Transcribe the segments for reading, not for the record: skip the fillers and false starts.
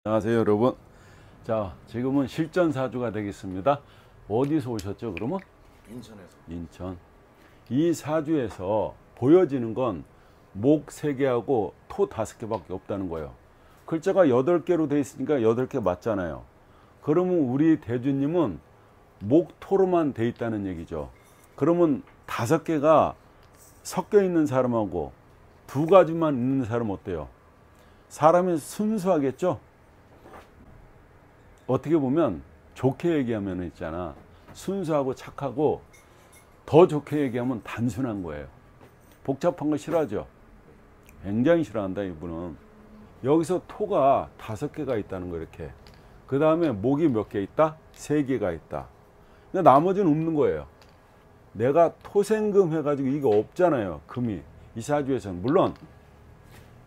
안녕하세요 여러분. 자, 지금은 실전사주가 되겠습니다. 어디서 오셨죠 그러면? 인천에서. 인천. 이 사주에서 보여지는 건 목 3개하고 토 5개밖에 없다는 거예요. 글자가 8개로 돼 있으니까 8개 맞잖아요. 그러면 우리 대주님은 목 토로만 돼 있다는 얘기죠. 그러면 5개가 섞여 있는 사람하고 2가지만 있는 사람 어때요? 사람이 순수하겠죠? 어떻게 보면 좋게 얘기하면 있잖아, 순수하고 착하고, 더 좋게 얘기하면 단순한 거예요. 복잡한 거 싫어하죠. 굉장히 싫어한다 이분은. 여기서 토가 5개가 있다는 거 이렇게. 그 다음에 목이 몇 개 있다? 3개가 있다. 근데 나머지는 없는 거예요. 내가 토생금 해가지고 이게 없잖아요, 금이. 이 사주에서는. 물론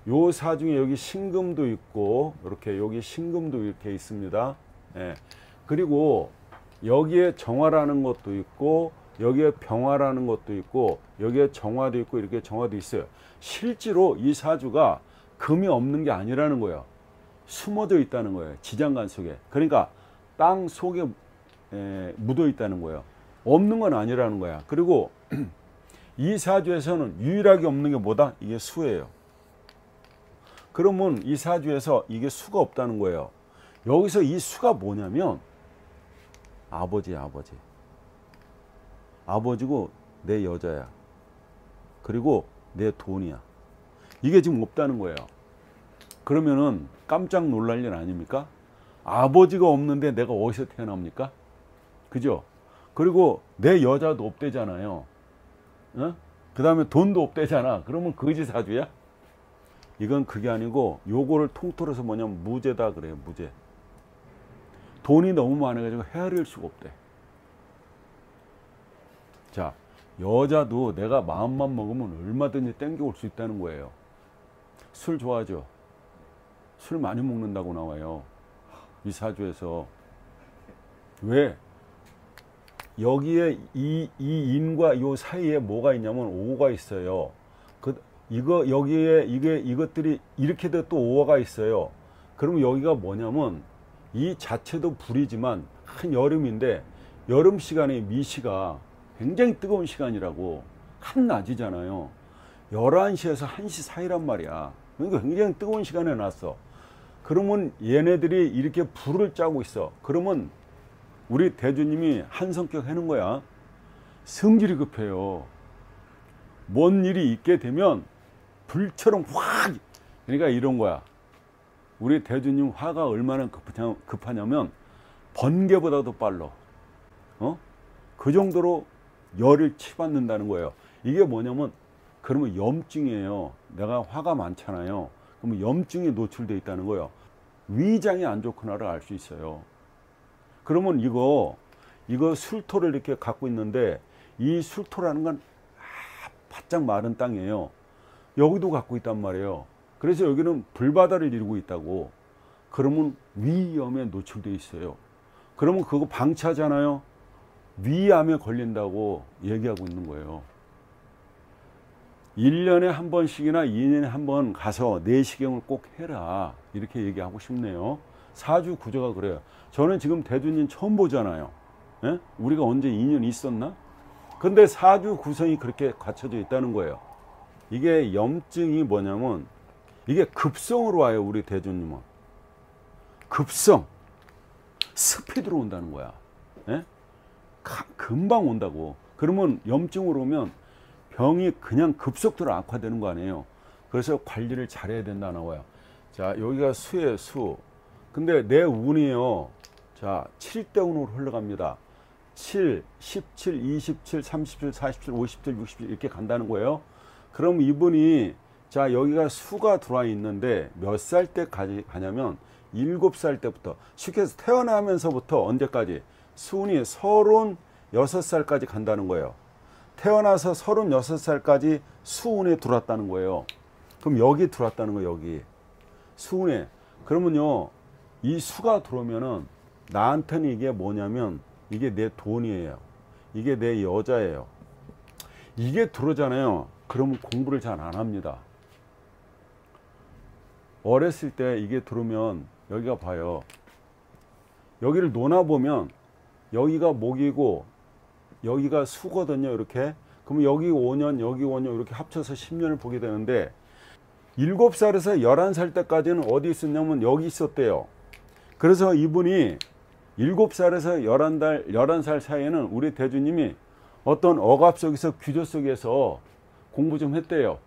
요 사중에 여기 신금도 있고, 이렇게 여기 신금도 이렇게 있습니다. 예. 그리고 여기에 정화라는 것도 있고, 여기에 병화라는 것도 있고, 여기에 정화도 있고, 이렇게 정화도 있어요. 실제로 이 사주가 금이 없는 게 아니라는 거예요. 숨어져 있다는 거예요, 지장간 속에. 그러니까 땅 속에 묻어 있다는 거예요. 없는 건 아니라는 거야. 그리고 이 사주에서는 유일하게 없는 게 뭐다? 이게 수예요. 그러면 이 사주에서 이게 수가 없다는 거예요. 여기서 이 수가 뭐냐면 아버지야, 아버지. 아버지고 내 여자야. 그리고 내 돈이야. 이게 지금 없다는 거예요. 그러면은 깜짝 놀랄 일 아닙니까? 아버지가 없는데 내가 어디서 태어납니까? 그죠? 그리고 내 여자도 없대잖아요. 어? 그 다음에 돈도 없대잖아. 그러면 거지 사주야? 이건 그게 아니고, 요거를 통틀어서 뭐냐면 무죄다 그래요. 무죄. 돈이 너무 많아가지고 헤아릴 수가 없대. 자, 여자도 내가 마음만 먹으면 얼마든지 땡겨올 수 있다는 거예요. 술 좋아하죠? 술 많이 먹는다고 나와요, 이 사주에서. 왜? 여기에 이 인과 요 사이에 뭐가 있냐면 오가 있어요. 여기에 이것들이 이렇게 돼 또 오가 있어요. 그러면 여기가 뭐냐면, 이 자체도 불이지만 한여름인데, 여름 시간에 미시가 굉장히 뜨거운 시간이라고. 한낮이잖아요. 11시에서 1시 사이란 말이야. 그러니까 굉장히 뜨거운 시간에 났어. 그러면 얘네들이 이렇게 불을 짜고 있어. 그러면 우리 대주님이 한 성격 하는 거야. 성질이 급해요. 뭔 일이 있게 되면 불처럼 확. 그러니까 이런 거야. 우리 대주님 화가 얼마나 급하냐면 번개보다도 빨라. 그 정도로 열을 치받는다는 거예요. 이게 뭐냐면, 그러면 염증이에요. 내가 화가 많잖아요. 그러면 염증에 노출되어 있다는 거예요. 위장이 안 좋구나를 알 수 있어요. 그러면 이거 술토를 이렇게 갖고 있는데, 이 술토라는 건 바짝 마른 땅이에요. 여기도 갖고 있단 말이에요. 그래서 여기는 불바다를 이루고 있다고. 그러면 위염에 노출되어 있어요. 그러면 그거 방치하잖아요. 위암에 걸린다고 얘기하고 있는 거예요. 1년에 한 번씩이나 2년에 한 번 가서 내시경을 꼭 해라, 이렇게 얘기하고 싶네요. 사주 구조가 그래요. 저는 지금 대주님 처음 보잖아요. 예? 우리가 언제 인연이 있었나? 근데 사주 구성이 그렇게 갖춰져 있다는 거예요. 이게 염증이 뭐냐면, 이게 급성으로 와요. 우리 대주님은 급성, 스피드로 온다는 거야. 예? 금방 온다고. 그러면 염증으로 오면 병이 그냥 급속도로 악화되는 거 아니에요. 그래서 관리를 잘해야 된다 나와요. 자, 여기가 수예요, 수. 근데 내 운이요, 자, 7대 운으로 흘러갑니다. 7, 17, 27, 37, 47, 57, 60 이렇게 간다는 거예요. 그럼 이분이, 자, 여기가 수가 들어와 있는데 몇 살 때까지 가냐면 7살 때부터, 쉽게 해서 태어나면서부터 언제까지? 수운이 36살까지 간다는 거예요. 태어나서 36살까지 수운에 들어왔다는 거예요. 그럼 여기 들어왔다는 거예요, 여기. 수운에. 그러면요, 이 수가 들어오면은 나한테는 이게 뭐냐면, 이게 내 돈이에요. 이게 내 여자예요. 이게 들어오잖아요. 그러면 공부를 잘 안 합니다. 어렸을 때 이게 들어오면 여기가 봐요. 여기를 놓아보면 여기가 목이고 여기가 수거든요. 이렇게. 그럼 여기 5년 여기 5년 이렇게 합쳐서 10년을 보게 되는데 7살에서 11살 때까지는 어디 있었냐면 여기 있었대요. 그래서 이분이 7살에서 11살 사이에는 우리 대주님이 어떤 억압 속에서 규조 속에서 공부 좀 했대요.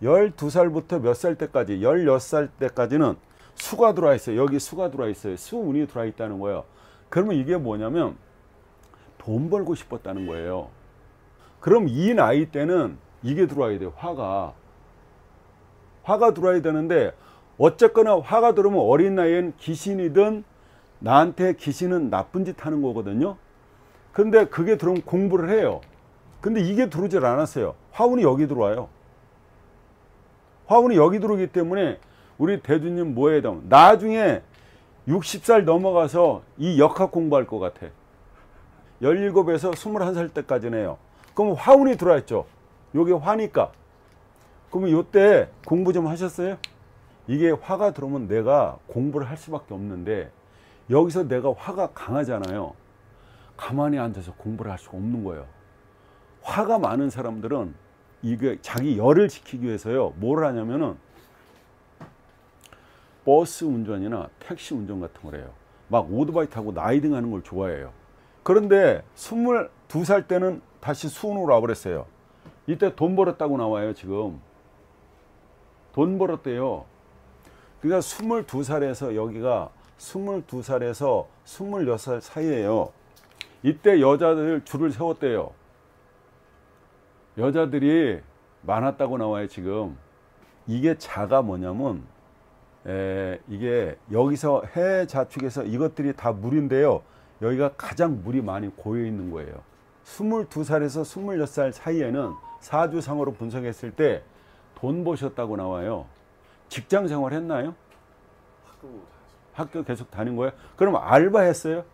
12살부터 몇 살 때까지 16살 때까지는 수가 들어와 있어요. 여기 수가 들어와 있어요. 수운이 들어와 있다는 거예요. 그러면 이게 뭐냐면 돈 벌고 싶었다는 거예요. 그럼 이 나이 때는 이게 들어와야 돼요. 화가 들어와야 되는데 어쨌거나 화가 들어오면 어린 나이엔 귀신이든 나한테 귀신은 나쁜 짓 하는 거거든요. 근데 그게 들어오면 공부를 해요. 근데 이게 들어오질 않았어요. 화운이 여기 들어와요. 화운이 여기 들어오기 때문에 우리 대주님 뭐 해야 돼? 나중에 60살 넘어가서 이 역학 공부할 것 같아. 17에서 21살 때까지네요. 그럼 화운이 들어왔죠. 여기 화니까. 그러면 이때 공부 좀 하셨어요? 이게 화가 들어오면 내가 공부를 할 수밖에 없는데 여기서 내가 화가 강하잖아요. 가만히 앉아서 공부를 할 수가 없는 거예요. 화가 많은 사람들은 이게 자기 열을 지키기 위해서요. 뭘 하냐면은 버스 운전이나 택시 운전 같은 걸 해요. 막 오토바이 타고 라이딩 하는 걸 좋아해요. 그런데 22살 때는 다시 수운으로 와버렸어요. 이때 돈 벌었다고 나와요. 지금 돈 벌었대요. 그러니까 22살에서 여기가 22살에서 26살 사이에요. 이때 여자들 줄을 세웠대요. 여자들이 많았다고 나와요. 지금 이게 자가 뭐냐면 이게 여기서 해 좌측에서 이것들이 다 물인데요. 여기가 가장 물이 많이 고여 있는 거예요. 22살에서 26살 사이에는 사주상으로 분석했을 때 돈 버셨다고 나와요. 직장 생활 했나요? 학교 계속 다닌 거예요? 그럼 알바 했어요?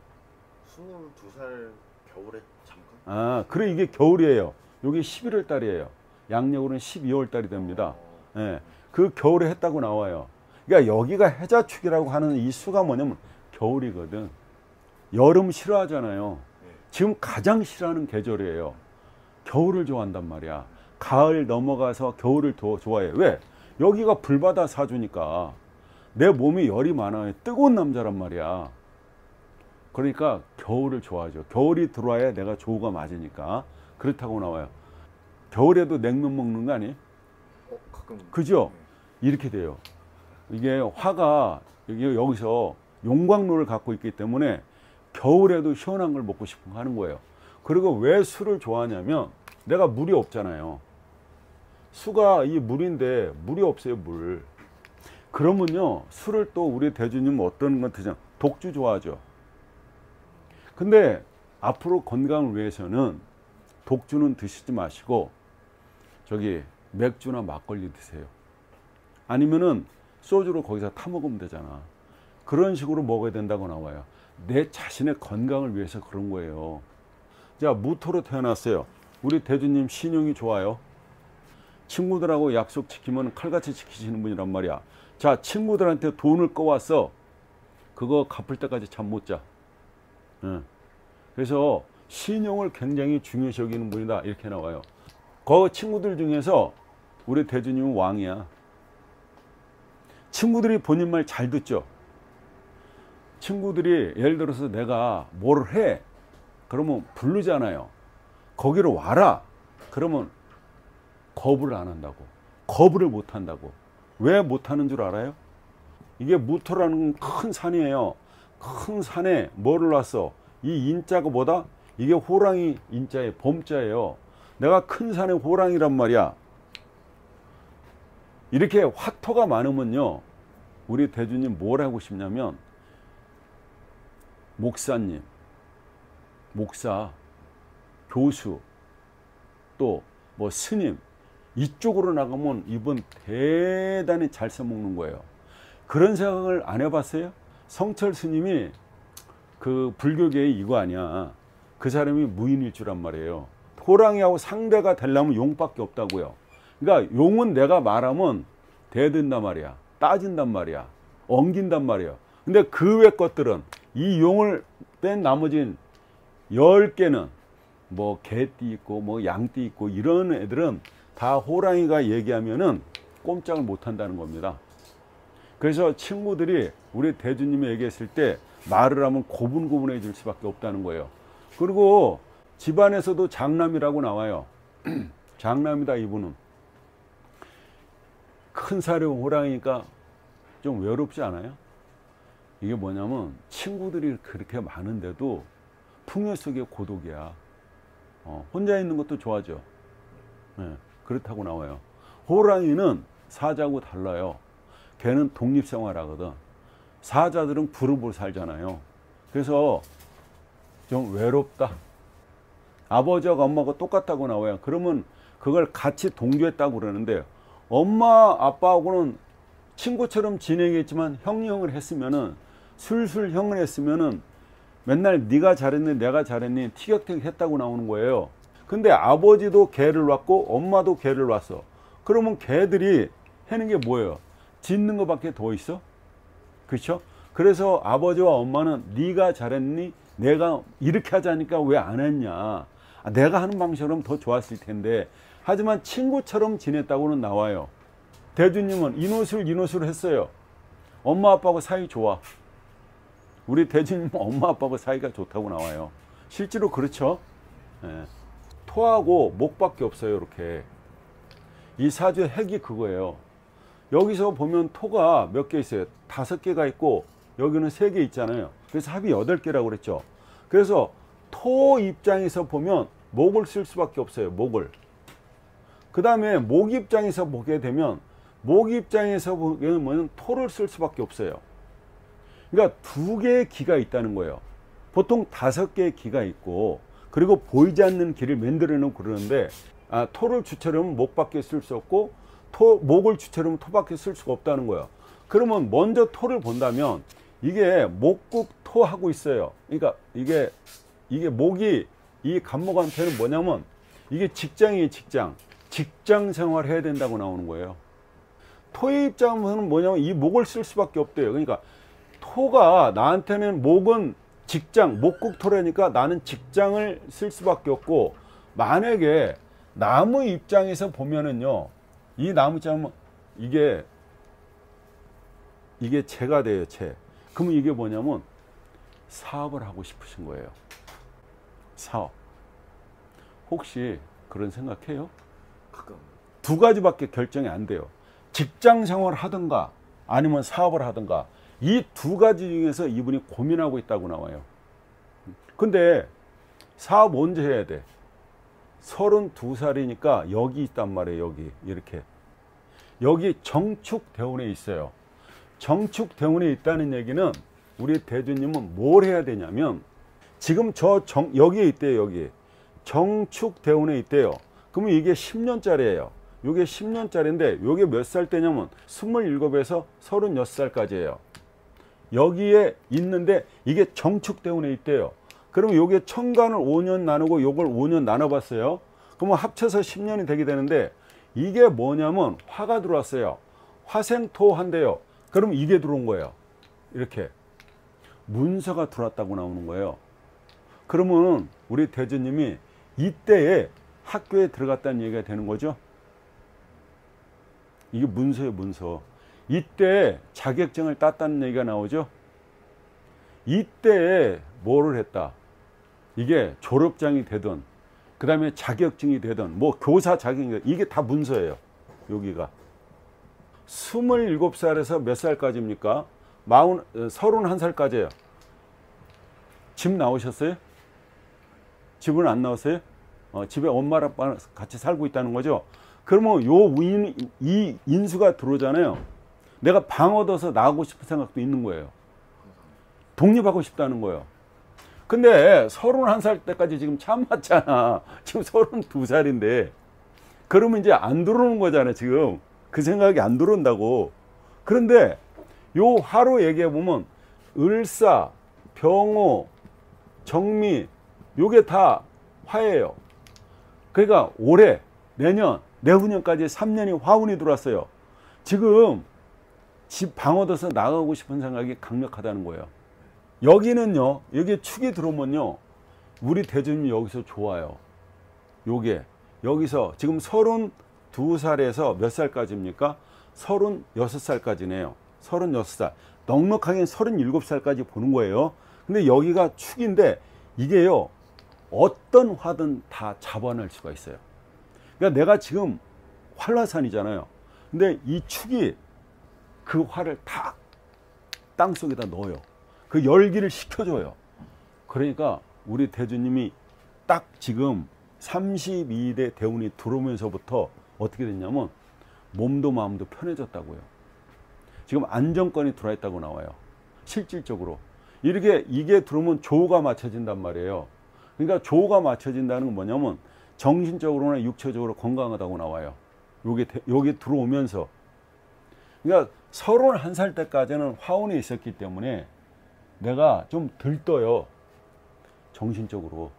22살 겨울에 잠깐? 아, 그래 이게 겨울이에요. 여기 11월 달이에요. 양력으로는 12월 달이 됩니다. 예, 그 겨울에 했다고 나와요. 그러니까 여기가 해자축이라고 하는 이 수가 뭐냐면 겨울이거든. 여름 싫어하잖아요. 지금 가장 싫어하는 계절이에요. 겨울을 좋아한단 말이야. 가을 넘어가서 겨울을 더 좋아해. 왜? 여기가 불바다 사주니까 내 몸이 열이 많아요. 뜨거운 남자란 말이야. 그러니까 겨울을 좋아하죠. 겨울이 들어와야 내가 조우가 맞으니까. 그렇다고 나와요. 겨울에도 냉면 먹는 거 아니에요? 가끔. 그죠? 이렇게 돼요. 이게 화가 여기서 용광로를 갖고 있기 때문에 겨울에도 시원한 걸 먹고 싶은 거 하는 거예요. 그리고 왜 술을 좋아하냐면 내가 물이 없잖아요. 수가 이 물인데 물이 없어요. 물. 그러면요 술을 또 우리 대주님 어떤 것 드죠? 독주 좋아하죠. 근데 앞으로 건강을 위해서는 독주는 드시지 마시고 저기 맥주나 막걸리 드세요. 아니면은 소주로 거기서 타 먹으면 되잖아. 그런 식으로 먹어야 된다고 나와요. 내 자신의 건강을 위해서 그런 거예요. 자, 무토로 태어났어요. 우리 대주님 신용이 좋아요. 친구들하고 약속 지키면 칼같이 지키시는 분이란 말이야. 자, 친구들한테 돈을 꺼왔어. 그거 갚을 때까지 잠 못 자. 그래서 신용을 굉장히 중요시 여기는 분이다. 이렇게 나와요. 그 친구들 중에서 우리 대주님은 왕이야. 친구들이 본인 말 잘 듣죠. 친구들이 예를 들어서 내가 뭘 해. 그러면 부르잖아요. 거기로 와라. 그러면 거부를 안 한다고. 거부를 못 한다고. 왜 못 하는 줄 알아요? 이게 무토라는 큰 산이에요. 큰 산에 뭐를 놨어? 이 인자가 뭐다? 이게 호랑이 인자의 범자예요. 내가 큰 산에 호랑이란 말이야. 이렇게 화토가 많으면요. 우리 대주님 뭘 하고 싶냐면 목사님, 목사, 교수, 또 뭐 스님 이쪽으로 나가면 이분 대단히 잘 써먹는 거예요. 그런 생각을 안 해봤어요? 성철 스님이 그 불교계의 이거 아니야. 그 사람이 무인일 줄란 말이에요. 호랑이하고 상대가 되려면 용밖에 없다고요. 그러니까 용은 내가 말하면 대든단 말이야. 따진단 말이야. 엉긴단 말이야. 근데 그 외 것들은 이 용을 뺀 나머진 10개는 뭐 개띠 있고 뭐 양띠 있고 이런 애들은 다 호랑이가 얘기하면은 꼼짝을 못 한다는 겁니다. 그래서 친구들이 우리 대주님이 얘기했을 때 말을 하면 고분고분해질 수밖에 없다는 거예요. 그리고 집안에서도 장남이라고 나와요. 장남이다 이분은. 큰 사령 호랑이니까 좀 외롭지 않아요? 이게 뭐냐면 친구들이 그렇게 많은데도 풍요 속의 고독이야. 혼자 있는 것도 좋아하죠. 네, 그렇다고 나와요. 호랑이는 사자하고 달라요. 걔는 독립생활하거든. 사자들은 그룹으로 살잖아요. 그래서 좀 외롭다. 아버지와 엄마가 똑같다고 나와요. 그러면 그걸 같이 동조했다고 그러는데 엄마 아빠하고는 친구처럼 지내겠지만 형을 했으면은 술술 형을 했으면은 맨날 네가 잘했니 내가 잘했니 티격태격 했다고 나오는 거예요. 근데 아버지도 개를 낳고 엄마도 개를 낳았어. 그러면 개들이 하는 게 뭐예요? 짖는 것밖에 더 있어? 그렇죠? 그래서 아버지와 엄마는 네가 잘했니? 내가 이렇게 하자니까 왜 안 했냐? 내가 하는 방식으로는 더 좋았을 텐데. 하지만 친구처럼 지냈다고는 나와요. 대주님은 인호술 했어요. 엄마 아빠하고 사이 좋아. 우리 대주님은 엄마 아빠하고 사이가 좋다고 나와요. 실제로 그렇죠. 예. 토하고 목밖에 없어요. 이렇게 이 사주의 핵이 그거예요. 여기서 보면 토가 몇 개 있어요. 5개가 있고 여기는 3개 있잖아요. 그래서 합이 8개라고 그랬죠. 그래서 토 입장에서 보면 목을 쓸 수밖에 없어요. 목을. 그 다음에 목 입장에서 보게 되면 목 입장에서 보면 토를 쓸 수밖에 없어요. 그러니까 2개의 기가 있다는 거예요. 보통 5개의 기가 있고 그리고 보이지 않는 기를 만들어 놓고 그러는데 토를 주체로 하면 목밖에 쓸 수 없고 목을 주체로 하면 토밖에 쓸 수가 없다는 거예요. 그러면 먼저 토를 본다면 이게 목국토하고 있어요. 그러니까 이게 목이 이 간목한테는 뭐냐면 이게 직장이에요. 직장 생활 해야 된다고 나오는 거예요. 토의 입장은 뭐냐면 이 목을 쓸 수밖에 없대요. 그러니까 토가 나한테는 목은 직장, 목국토라니까 나는 직장을 쓸 수밖에 없고 만약에 나무 입장에서 보면은요. 이 나무 입장은 이게 채가 돼요. 채. 그러면 이게 뭐냐면 사업을 하고 싶으신 거예요. 사업. 혹시 그런 생각해요? 가끔. 2가지밖에 결정이 안 돼요. 직장 생활을 하든가 아니면 사업을 하든가 이 2가지 중에서 이분이 고민하고 있다고 나와요. 근데 사업 언제 해야 돼? 32살이니까 여기 있단 말이에요. 여기 이렇게 여기 정축대운에 있어요. 정축대운에 있다는 얘기는 우리 대주님은 뭘 해야 되냐면 지금 여기에 있대요. 여기 정축대운에 있대요. 그러면 이게 10년짜리예요. 이게 10년짜리인데 이게 몇 살 때냐면 27에서 36살까지예요. 여기에 있는데 이게 정축대운에 있대요. 그러면 이게 천간을 5년 나누고 이걸 5년 나눠봤어요. 그러면 합쳐서 10년이 되게 되는데 이게 뭐냐면 화가 들어왔어요. 화생토한데요. 그럼 이게 들어온 거예요. 이렇게 문서가 들어왔다고 나오는 거예요. 그러면 우리 대주님이 이때에 학교에 들어갔다는 얘기가 되는 거죠. 이게 문서예요. 문서. 이때 자격증을 땄다는 얘기가 나오죠. 이때에 뭐를 했다. 이게 졸업장이 되든 그 다음에 자격증이 되든 뭐 교사 자격증이 되든 이게 다 문서예요. 여기가 27살에서 몇 살까지입니까? 31살까지예요. 집 나오셨어요? 집은 안 나왔어요? 집에 엄마랑 아빠랑 같이 살고 있다는 거죠. 그러면 이 인수가 들어오잖아요. 내가 방 얻어서 나가고 싶은 생각도 있는 거예요. 독립하고 싶다는 거예요. 근데 31살 때까지 지금 참았잖아. 지금 32살인데 그러면 이제 안 들어오는 거잖아요. 지금 그 생각이 안 들어온다고. 그런데 요 화로 얘기해 보면 을사, 병호, 정미 요게 다 화예요. 그러니까 올해, 내년, 내후년까지 3년이 화운이 들어왔어요. 지금 집 방 얻어서 나가고 싶은 생각이 강력하다는 거예요. 여기는요, 여기 축이 들어오면요, 우리 대주님이 여기서 좋아요. 요게 여기서 지금 32살에서 몇 살까지입니까? 36살까지네요. 36살. 넉넉하게 37살까지 보는 거예요. 근데 여기가 축인데 이게요, 어떤 화든 다 잡아낼 수가 있어요. 그러니까 내가 지금 활화산이잖아요. 근데 이 축이 그 화를 다 땅속에다 넣어요. 그 열기를 식혀줘요. 그러니까 우리 대주님이 딱 지금 32대 대운이 들어오면서부터 어떻게 됐냐면 몸도 마음도 편해졌다고요. 지금 안정권이 들어와 있다고 나와요. 실질적으로. 이렇게 이게 들어오면 조가 맞춰진단 말이에요. 그러니까 조가 맞춰진다는 건 뭐냐면 정신적으로나 육체적으로 건강하다고 나와요. 요게 들어오면서. 그러니까 31살 때까지는 화운에 있었기 때문에 내가 좀 들떠요. 정신적으로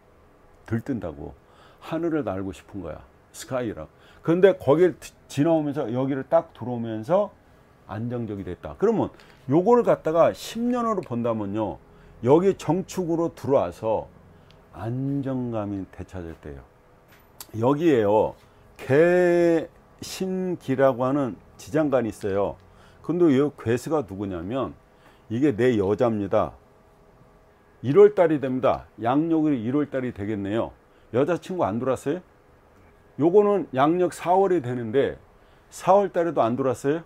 들뜬다고. 하늘을 날고 싶은 거야. 스카이라. 그런데 거기를 지나오면서 여기를 딱 들어오면서 안정적이 됐다. 그러면 요걸 갖다가 10년으로 본다면요, 여기 정축으로 들어와서 안정감이 되찾을 때요. 여기에요, 개신기라고 하는 지장간이 있어요. 근데 이 괴수가 누구냐면 이게 내 여자입니다. 1월달이 됩니다. 양력이 1월달이 되겠네요. 여자친구 안 들어왔어요? 요거는 양력 4월이 되는데 4월달에도 안 들어왔어요?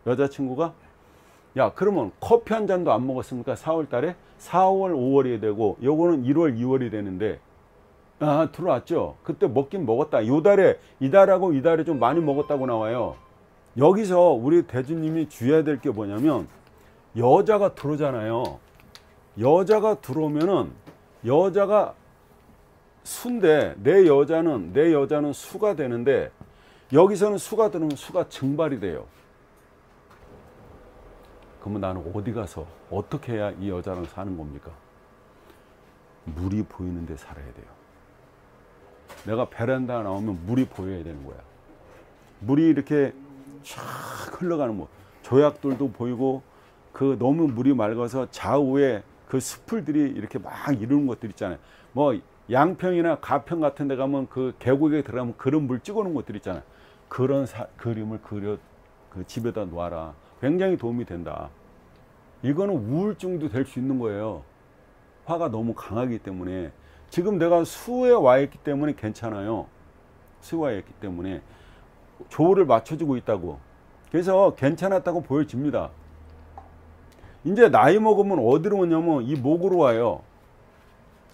여자친구가? 야, 그러면 커피 한 잔도 안 먹었습니까? 4월달에? 4월 5월이 되고 요거는 1월 2월이 되는데 들어왔죠. 그때 먹긴 먹었다. 요 달에 이 달하고 이 달에 좀 많이 먹었다고 나와요. 여기서 우리 대주님이 주의해야 될 게 뭐냐면 여자가 들어오잖아요. 여자가 들어오면은 여자가 수인데 내 여자는 수가 되는데 여기서는 수가 들어오면 수가 증발이 돼요. 그러면 나는 어디 가서 어떻게 해야 이 여자랑 사는 겁니까? 물이 보이는 데 살아야 돼요. 내가 베란다 나오면 물이 보여야 되는 거야. 물이 이렇게 쫙 흘러가는 뭐 조약돌도 보이고 그 너무 물이 맑아서 좌우에 그 숲풀들이 이렇게 막 이루는 것들 있잖아요. 뭐 양평이나 가평 같은 데 가면 그 계곡에 들어가면 그런 물 찍어놓은 것들 있잖아요. 그런 그림을 그려 그 집에다 놔라. 굉장히 도움이 된다. 이거는 우울증도 될 수 있는 거예요. 화가 너무 강하기 때문에. 지금 내가 수에 와 있기 때문에 괜찮아요. 수에 와 있기 때문에 조를 맞춰주고 있다고. 그래서 괜찮았다고 보여집니다. 이제 나이 먹으면 어디로 오냐면 이 목으로 와요.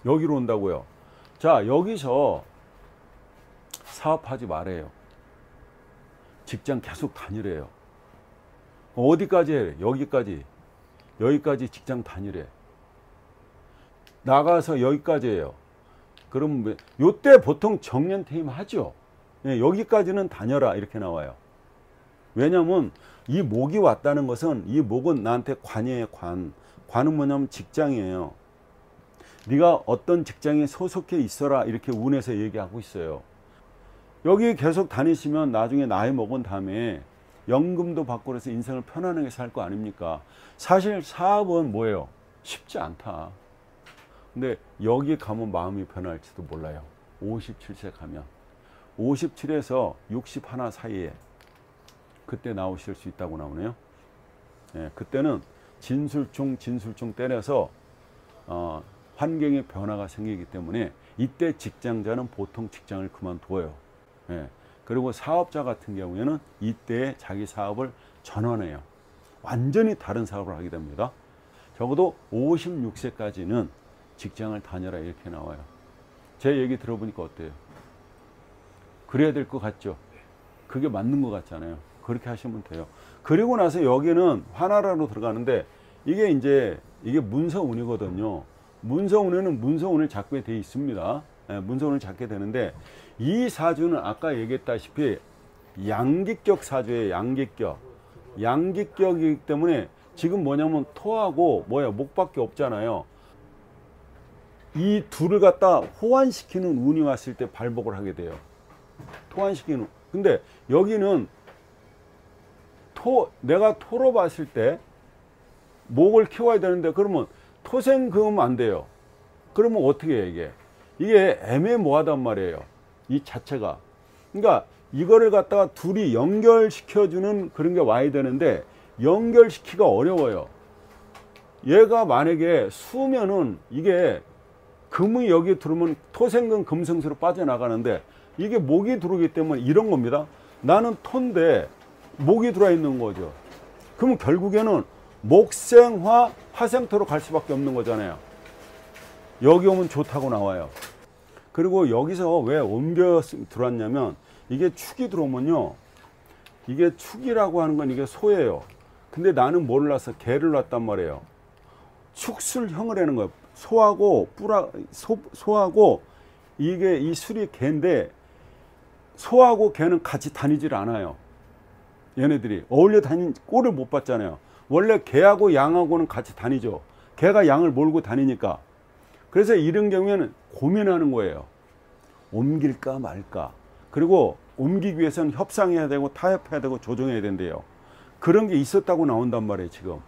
여기로 온다고요. 자, 여기서 사업하지 말아요. 직장 계속 다니래요. 어디까지 해? 여기까지 직장 다니래. 나가서 여기까지 해요. 그럼 요때 보통 정년퇴임 하죠. 여기까지는 다녀라 이렇게 나와요. 왜냐면 이 목이 왔다는 것은 이 목은 나한테 관이에요. 관은 뭐냐면 직장이에요. 네가 어떤 직장에 소속해 있어라 이렇게 운에서 얘기하고 있어요. 여기 계속 다니시면 나중에 나이 먹은 다음에 연금도 받고 그래서 인생을 편안하게 살 거 아닙니까? 사실 사업은 뭐예요? 쉽지 않다. 근데 여기 가면 마음이 변할지도 몰라요. 57세 가면 57에서 61 사이에 그때 나오실 수 있다고 나오네요. 예, 그때는 진술중 때려서 환경의 변화가 생기기 때문에 이때 직장자는 보통 직장을 그만둬요. 예, 그리고 사업자 같은 경우에는 이때 자기 사업을 전환해요. 완전히 다른 사업을 하게 됩니다. 적어도 56세까지는 직장을 다녀라 이렇게 나와요. 제 얘기 들어보니까 어때요? 그래야 될 것 같죠? 그게 맞는 것 같잖아요. 그렇게 하시면 돼요. 그리고 나서 여기는 화나라로 들어가는데 이게 문서운이거든요. 문서운에는 문서운을 잡게 돼 있습니다. 예, 문서운을 잡게 되는데 이 사주는 아까 얘기했다시피 양기격 사주예요. 양기격이기 때문에 지금 뭐냐면 토하고 목밖에 없잖아요. 이 둘을 갖다 호환시키는 운이 왔을 때 발복을 하게 돼요. 호환시키는. 근데 여기는 내가 토로 봤을 때 목을 키워야 되는데 그러면 토생 그으면 안 돼요. 그러면 어떻게 해 이게 애매모호하단 말이에요. 이 자체가. 그러니까 이거를 갖다가 둘이 연결시켜주는 그런 게 와야 되는데 연결시키기가 어려워요. 얘가 만약에 수면은 이게 금이 여기 들어오면 토생금 금성수로 빠져나가는데 이게 목이 들어오기 때문에 이런 겁니다. 나는 토인데 목이 들어와 있는 거죠. 그러면 결국에는 목생화 화생토로 갈 수밖에 없는 거잖아요. 여기 오면 좋다고 나와요. 그리고 여기서 왜 옮겨 들어왔냐면 이게 축이 들어오면요, 이게 축이라고 하는 건 이게 소예요. 근데 나는 뭐를 놨어? 개를 놨단 말이에요. 축술형을 하는 거예요. 소하고 소하고 이게 이 술이 개인데 소하고 개는 같이 다니질 않아요. 얘네들이 어울려 다니는 꼴을 못 봤잖아요. 원래 개하고 양하고는 같이 다니죠. 개가 양을 몰고 다니니까. 그래서 이런 경우에는 고민하는 거예요. 옮길까 말까. 그리고 옮기기 위해서는 협상해야 되고 타협해야 되고 조정해야 된대요. 그런 게 있었다고 나온단 말이에요 지금.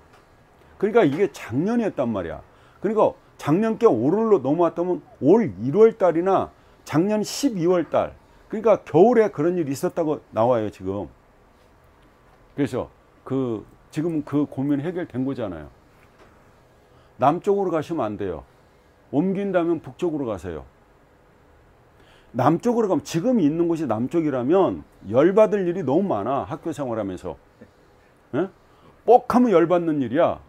그러니까 이게 작년이었단 말이야. 그러니까 작년께 올해로 넘어왔다면 올 1월 달이나 작년 12월 달, 그러니까 겨울에 그런 일이 있었다고 나와요 지금. 그래서 지금 그 고민 해결된 거잖아요. 남쪽으로 가시면 안 돼요. 옮긴다면 북쪽으로 가세요. 남쪽으로 가면, 지금 있는 곳이 남쪽이라면 열받을 일이 너무 많아. 학교 생활하면서. 예? 뻑 하면 열받는 일이야.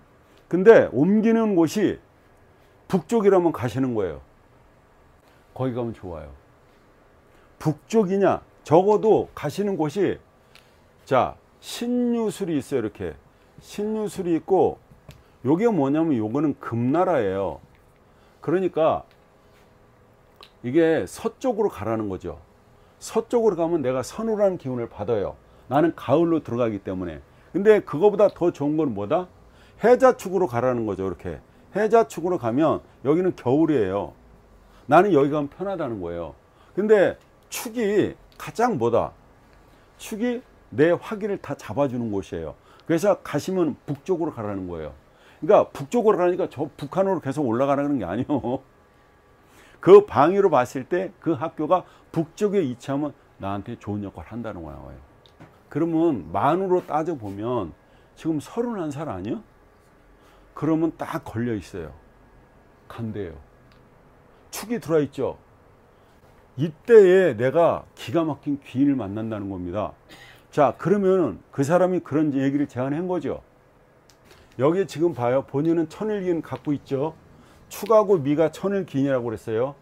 근데 옮기는 곳이 북쪽이라면 가시는 거예요. 거기 가면 좋아요. 북쪽이냐, 적어도 가시는 곳이, 자, 신유술이 있어요. 이렇게 신유술이 있고, 요게 뭐냐면 요거는 금나라예요. 그러니까 이게 서쪽으로 가라는 거죠. 서쪽으로 가면 내가 서늘한 기운을 받아요. 나는 가을로 들어가기 때문에. 근데 그거보다 더 좋은 건 뭐다? 해자축으로 가라는 거죠. 이렇게 해자축으로 가면 여기는 겨울이에요. 나는 여기 가면 편하다는 거예요. 근데 축이 가장 뭐다? 축이 내 화기를 다 잡아주는 곳이에요. 그래서 가시면 북쪽으로 가라는 거예요. 그러니까 북쪽으로 가니까 저 북한으로 계속 올라가는 게 아니에요. 그 방위로 봤을 때 그 학교가 북쪽에 위치하면 나한테 좋은 역할을 한다는 거 나와요. 그러면 만으로 따져보면 지금 31살 아니야? 그러면 딱 걸려 있어요. 간대요. 축이 들어와 있죠. 이때에 내가 기가 막힌 귀인을 만난다는 겁니다. 자, 그러면 그 사람이 그런 얘기를 제안한 거죠. 여기 지금 봐요. 본인은 천일기인 갖고 있죠. 축하고 미가 천일기인이라고 그랬어요.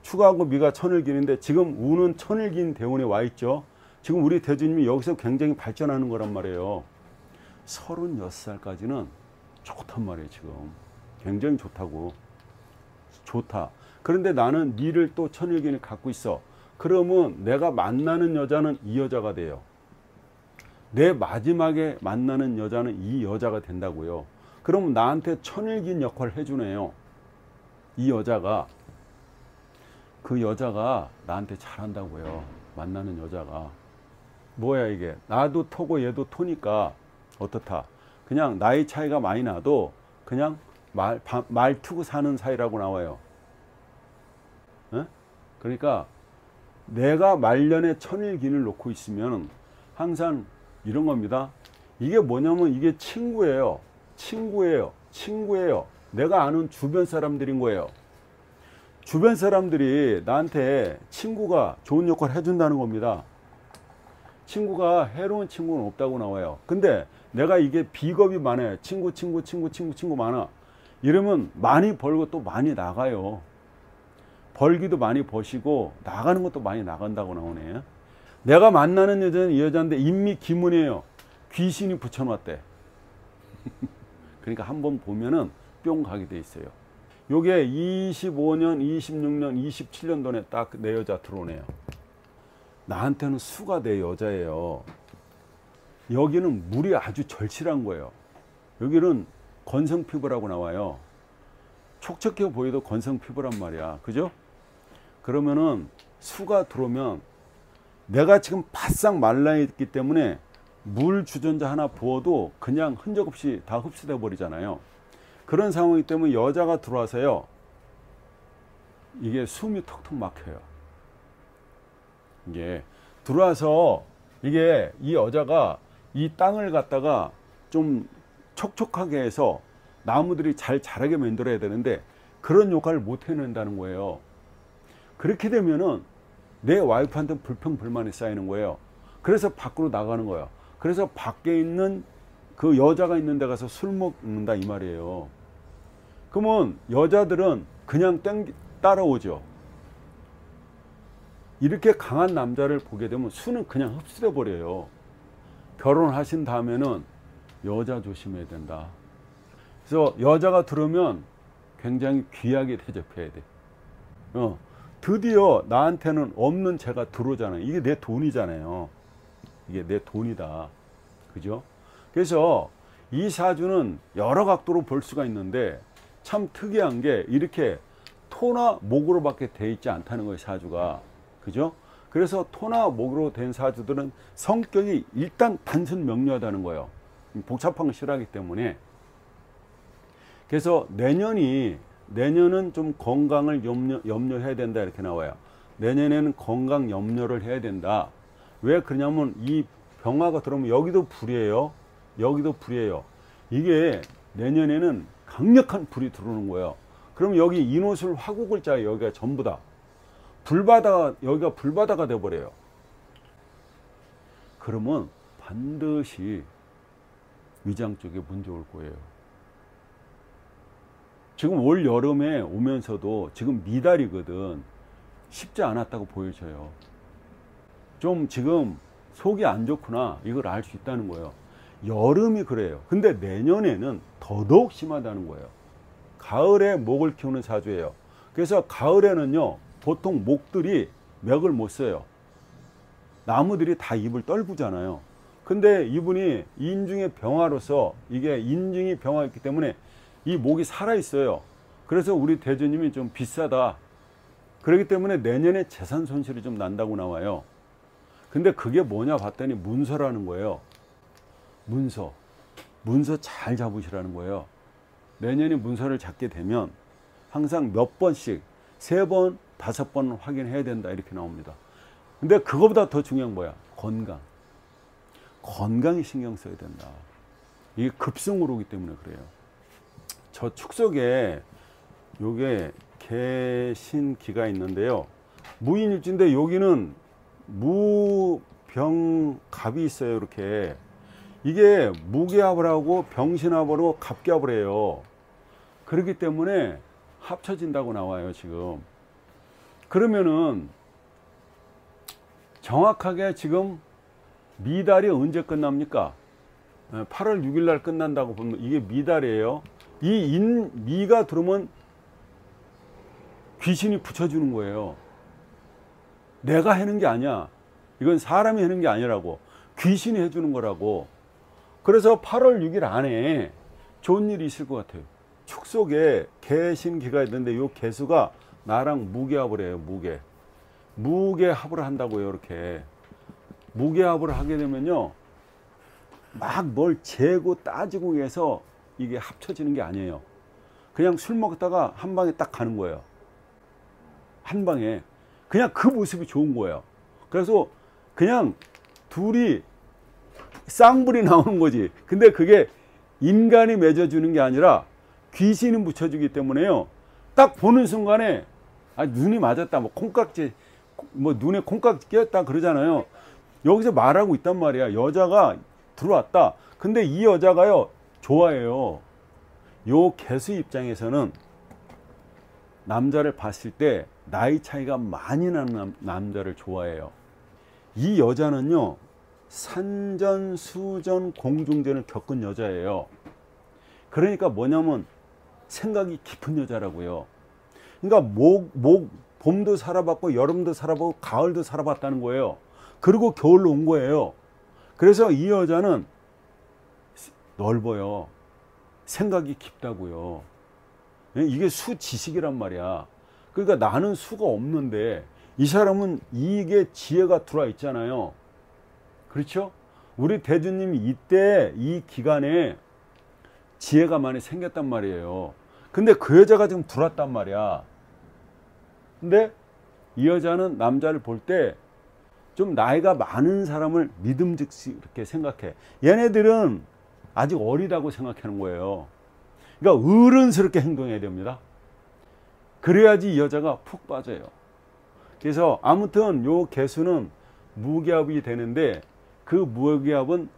축하고 미가 천일기인인데 지금 우는 천일기인 대운에 와 있죠. 지금 우리 대주님이 여기서 굉장히 발전하는 거란 말이에요. 36살까지는 좋단 말이에요. 지금 굉장히 좋다고. 좋다. 그런데 나는 미를 또 천일기인을 갖고 있어. 그러면 내가 만나는 여자는 이 여자가 돼요. 내 마지막에 만나는 여자는 이 여자가 된다고요. 그러면 나한테 천일기인 역할을 해주네요. 이 여자가, 그 여자가 나한테 잘한다고요. 만나는 여자가. 뭐야 이게. 나도 토고 얘도 토니까 어떻다. 그냥 나이 차이가 많이 나도 그냥 말투고 사는 사이라고 나와요. 에? 그러니까 내가 말년에 천일기인을 놓고 있으면 항상 이런 겁니다. 이게 뭐냐면 이게 친구예요. 친구예요. 내가 아는 주변 사람들인 거예요. 주변 사람들이 나한테 친구가 좋은 역할을 해준다는 겁니다. 친구가 해로운 친구는 없다고 나와요. 근데 내가 이게 비겁이 많아요. 친구 많아. 이러면 많이 벌고 또 많이 나가요. 벌기도 많이 버시고 나가는 것도 많이 나간다고 나오네요. 내가 만나는 여자는 이 여자인데 인미기문이에요. 귀신이 붙여놨대. 그러니까 한번 보면은 뿅 가게 돼 있어요. 요게 25년, 26년, 27년도에 딱 내 여자 들어오네요. 나한테는 수가 내 여자예요. 여기는 물이 아주 절실한 거예요. 여기는 건성 피부라고 나와요. 촉촉해 보여도 건성 피부란 말이야. 그죠? 그러면은 수가 들어오면 내가 지금 바싹 말라있기 때문에 물 주전자 하나 부어도 그냥 흔적 없이 다 흡수돼 버리잖아요. 그런 상황이기 때문에 여자가 들어와서요, 이게 숨이 턱턱 막혀요. 이게 들어와서 이게 이 여자가 이 땅을 갖다가 좀 촉촉하게 해서 나무들이 잘 자라게 만들어야 되는데 그런 역할을 못 해낸다는 거예요. 그렇게 되면은 내 와이프한테 불평불만이 쌓이는 거예요. 그래서 밖으로 나가는 거예요. 그래서 밖에 있는 그 여자가 있는 데 가서 술 먹는다 이 말이에요. 그러면 여자들은 그냥 따라오죠. 이렇게 강한 남자를 보게 되면 수는 그냥 흡수돼 버려요. 결혼하신 다음에는 여자 조심해야 된다. 그래서 여자가 들어오면 굉장히 귀하게 대접해야 돼. 드디어 나한테는 없는 재가 들어오잖아요. 이게 내 돈이잖아요. 이게 내 돈이다. 그죠? 그래서 이 사주는 여러 각도로 볼 수가 있는데 참 특이한 게 이렇게 토나 목으로밖에 돼 있지 않다는 거예요, 사주가. 그죠? 그래서 토나 목으로 된 사주들은 성격이 일단 단순 명료하다는 거예요. 복잡한 걸 싫어하기 때문에. 그래서 내년은 좀 건강을 염려해야 된다 이렇게 나와요. 내년에는 건강 염려를 해야 된다. 왜 그러냐면 이 병화가 들어오면 여기도 불이에요. 여기도 불이에요. 이게 내년에는 강력한 불이 들어오는 거예요. 그럼 여기 인호술 화국을 짜요. 여기가 전부 다. 여기가 불바다가 돼버려요. 그러면 반드시 위장 쪽에 문제 올 거예요. 지금 올 여름에 오면서도 지금 미달이거든. 쉽지 않았다고 보여져요. 좀 지금 속이 안 좋구나 이걸 알 수 있다는 거예요. 여름이 그래요. 근데 내년에는 더더욱 심하다는 거예요. 가을에 목을 키우는 사주예요. 그래서 가을에는요 보통 목들이 맥을 못 써요. 나무들이 다 입을 떨구잖아요. 근데 이분이 인중의 병화로서 이게 인중이 병화였기 때문에 이 목이 살아있어요. 그래서 우리 대주님이 좀 비싸다. 그렇기 때문에 내년에 재산 손실이 좀 난다고 나와요. 근데 그게 뭐냐 봤더니 문서라는 거예요. 문서 잘 잡으시라는 거예요. 내년에 문서를 잡게 되면 항상 몇 번씩 3번, 5번 확인해야 된다 이렇게 나옵니다. 근데 그거보다 더 중요한 뭐야? 건강에 신경 써야 된다. 이게 급성으로 오기 때문에 그래요. 저 축석에 요게 개신기가 있는데요. 무인일주인데 여기는 무병갑이 있어요. 이렇게 이게 무기합을 하고 병신합을 하고 갑기합을 해요. 그렇기 때문에 합쳐진다고 나와요 지금. 그러면은 정확하게 지금 미달이 언제 끝납니까? 8월 6일 날 끝난다고 보면 이게 미달이에요. 이 미가 들어오면 귀신이 붙여주는 거예요. 내가 해는 게 아니야. 이건 사람이 하는 게 아니라고. 귀신이 해주는 거라고. 그래서 8월 6일 안에 좋은 일이 있을 것 같아요. 축속에 개신기가 있는데 요 개수가 나랑 무게합을 해요. 무게합을 한다고요. 이렇게 무게합을 하게 되면요 막 뭘 재고 따지고 해서 이게 합쳐지는 게 아니에요. 그냥 술 먹다가 한 방에 딱 가는 거예요. 한 방에 그냥 그 모습이 좋은 거예요. 그래서 그냥 둘이 쌍불이 나오는 거지. 근데 그게 인간이 맺어주는 게 아니라 귀신이 묻혀주기 때문에요. 딱 보는 순간에 눈이 맞았다. 뭐 콩깍지 뭐 눈에 콩깍지 끼었다 그러잖아요. 여기서 말하고 있단 말이야. 여자가 들어왔다. 근데 이 여자가요 좋아해요. 요 개수 입장에서는 남자를 봤을 때 나이 차이가 많이 나는 남자를 좋아해요. 이 여자는요 산전, 수전, 공중전을 겪은 여자예요. 그러니까 뭐냐면 생각이 깊은 여자라고요. 그러니까 봄도 살아봤고 여름도 살아봤고 가을도 살아봤다는 거예요. 그리고 겨울로 온 거예요. 그래서 이 여자는 넓어요. 생각이 깊다고요. 이게 수지식이란 말이야. 그러니까 나는 수가 없는데 이 사람은 이게 지혜가 들어와 있잖아요. 그렇죠? 우리 대주님이 이때 이 기간에 지혜가 많이 생겼단 말이에요. 근데 그 여자가 지금 들어왔단 말이야. 근데 이 여자는 남자를 볼 때 좀 나이가 많은 사람을 믿음직스럽게 생각해. 얘네들은 아직 어리다고 생각하는 거예요. 그러니까 어른스럽게 행동해야 됩니다. 그래야지 이 여자가 푹 빠져요. 그래서 아무튼 요 개수는 무기압이 되는데, 그 무기압은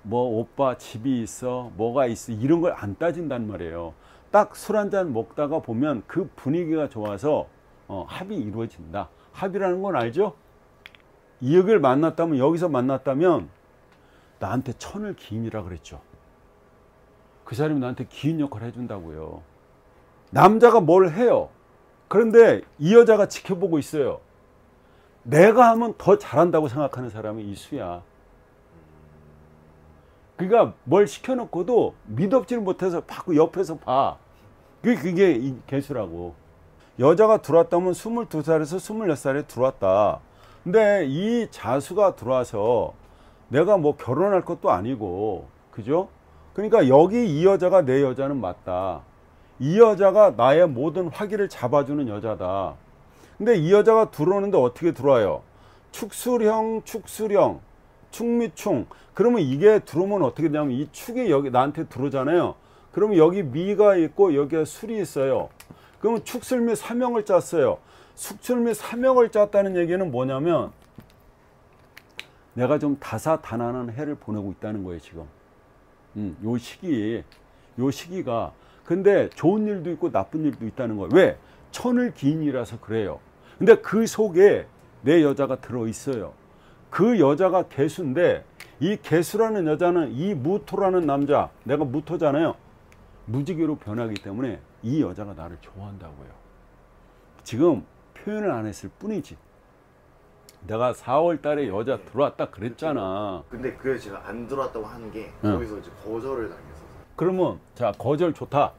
뭐 오빠 집이 있어, 뭐가 있어, 이런 걸 안 따진단 말이에요. 딱 술 한잔 먹다가 보면 그 분위기가 좋아서 합이 이루어진다. 합이라는 건 알죠? 여기를 만났다면, 여기서 만났다면 나한테 천을 기인이라 그랬죠. 그 사람이 나한테 기인 역할을 해준다고요. 남자가 뭘 해요. 그런데 이 여자가 지켜보고 있어요. 내가 하면 더 잘한다고 생각하는 사람이 이수야. 그러니까 뭘 시켜놓고도 믿업지를 못해서 자꾸 옆에서 봐. 그게 이 개수라고. 여자가 들어왔다면 22살에서 26살에 들어왔다. 근데 이 자수가 들어와서 내가 뭐 결혼할 것도 아니고, 그죠? 그러니까 여기 이 여자가 내 여자는 맞다. 이 여자가 나의 모든 화기를 잡아주는 여자다. 근데 이 여자가 들어오는데 어떻게 들어와요? 축술형, 축술형, 축미충. 그러면 이게 들어오면 어떻게 되냐면, 이 축이 여기 나한테 들어오잖아요. 그러면 여기 미가 있고 여기에 술이 있어요. 그러면 축술미 사명을 짰어요. 축술미 사명을 짰다는 얘기는 뭐냐면, 내가 좀 다사다난한 해를 보내고 있다는 거예요, 지금. 요 시기가. 근데 좋은 일도 있고 나쁜 일도 있다는 거예요. 왜? 천을 기인이라서 그래요. 근데 그 속에 내 여자가 들어있어요. 그 여자가 개수인데, 이 개수라는 여자는 이 무토라는 남자, 내가 무토잖아요. 무지개로 변하기 때문에 이 여자가 나를 좋아한다고요. 지금 표현을 안 했을 뿐이지. 내가 4월 달에 여자 들어왔다 그랬잖아. 근데 그 제가 안 들어왔다고 하는 게 거기서 이제 거절을 당해서. 그러면 자, 거절 좋다.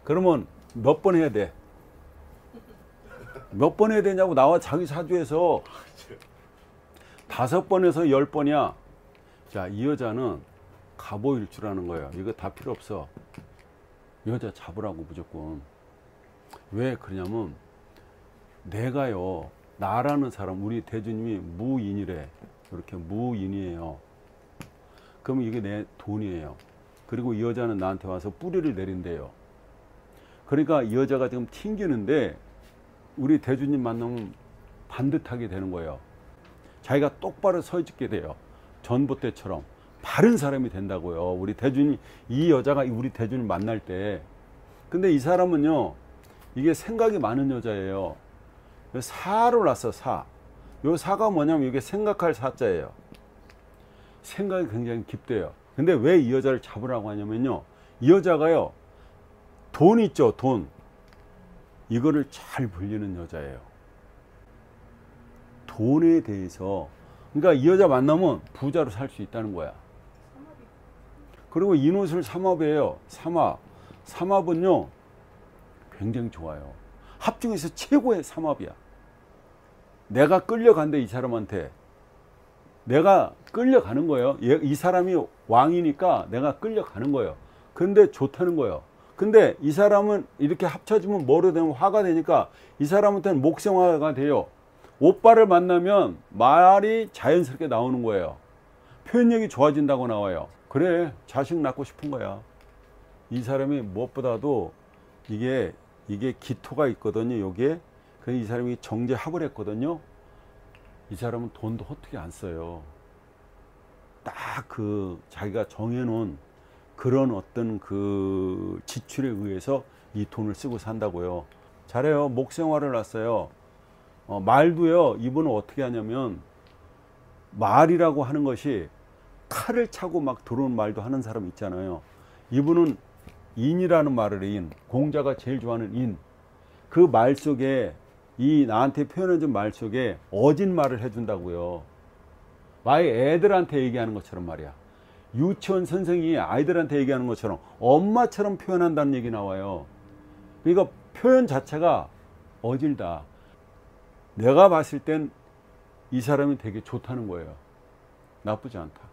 그러면 몇 번 해야 돼? 몇 번 해야 되냐고. 나와 자기 사주에서 5번에서 10번이야. 자, 이 여자는 가보일 줄 아는 거예요. 이거 다 필요 없어. 여자 잡으라고 무조건. 왜 그러냐면, 내가요, 나라는 사람, 우리 대주님이 무인이래. 이렇게 무인이에요. 그러면 이게 내 돈이에요. 그리고 이 여자는 나한테 와서 뿌리를 내린대요. 그러니까 이 여자가 지금 튕기는데, 우리 대주님 만나면 반듯하게 되는 거예요. 자기가 똑바로 서 있게 돼요. 전봇 때처럼 바른 사람이 된다고요. 우리 대주님, 이 여자가 우리 대주님 만날 때. 근데 이 사람은요, 이게 생각이 많은 여자예요. 사로 났어, 사. 요 사가 뭐냐면, 이게 생각할 사자예요. 생각이 굉장히 깊대요. 근데 왜 이 여자를 잡으라고 하냐면요, 이 여자가요, 돈 있죠, 돈. 이거를 잘 불리는 여자예요. 돈에 대해서. 그러니까 이 여자 만나면 부자로 살 수 있다는 거야. 그리고 인옷을 삼합이에요. 삼합. 삼합은요, 굉장히 좋아요. 합 중에서 최고의 삼합이야. 내가 끌려간대, 이 사람한테. 내가 끌려가는 거예요. 이 사람이 왕이니까 내가 끌려가는 거예요. 근데 좋다는 거예요. 근데 이 사람은 이렇게 합쳐지면 뭐로 되면 화가 되니까 이 사람한테는 목성화가 돼요. 오빠를 만나면 말이 자연스럽게 나오는 거예요. 표현력이 좋아진다고 나와요. 그래, 자식 낳고 싶은 거야. 이 사람이 무엇보다도 이게 기토가 있거든요, 여기에. 그래서 이 사람이 정제합을 했거든요. 이 사람은 돈도 허투루 안 써요. 딱 그 자기가 정해놓은 그런 어떤 그 지출에 의해서 이 돈을 쓰고 산다고요. 잘해요. 목생활을 놨어요. 말도요, 이분은 어떻게 하냐면, 말이라고 하는 것이 칼을 차고 막 들어오는 말도 하는 사람 있잖아요. 이분은 인이라는 말을 해. 인. 공자가 제일 좋아하는 인. 그 말 속에, 이 나한테 표현해준 말 속에 어진 말을 해준다고요. 마이 애들한테 얘기하는 것처럼 말이야. 유치원 선생이 아이들한테 얘기하는 것처럼 엄마처럼 표현한다는 얘기 나와요. 그러니까 표현 자체가 어질다. 내가 봤을 땐 이 사람이 되게 좋다는 거예요. 나쁘지 않다.